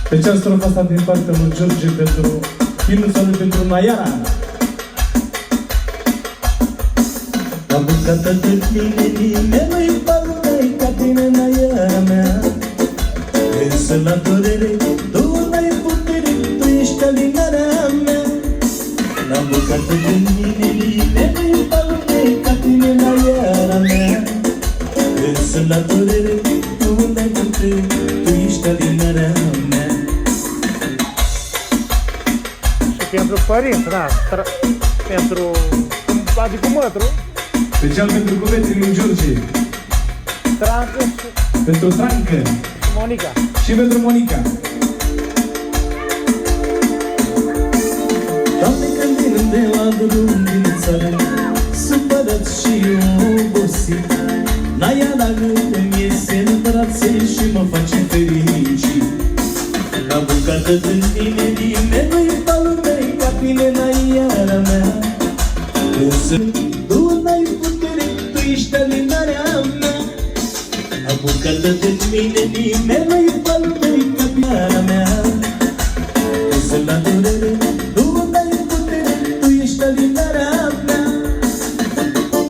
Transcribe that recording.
Pe cea strofa asta din partea lui George pentru filmul sau pentru Naiara. La bucată de mine nimeni nu-i palmei ca tine, Naiara mea. Însă la durere tu n-ai putere, tu ești alinarea mea. La bucată de mine nimeni nu-i palmei ca tine, Naiara mea. Însă la durere tu n-ai putere, tu ești alinarea mea. Și pentru părinți, da, pentru, adică mătru, Special pentru cuvântul lui George. Trancă Pentru Trancă. și Monica. Și pentru Monica. Doamne, când vin de la drum din țară, supărat și obosit, Naiara îmi iese în brațe și mă face fericit. La bucată de mine nimeni nu-i palmei ca tine, Naiara mea. Însă tu n-ai putere, tu ești alinarea mea. La bucată de mine nimeni nu-i palmei ca tine, Naiara mea. Însă la durere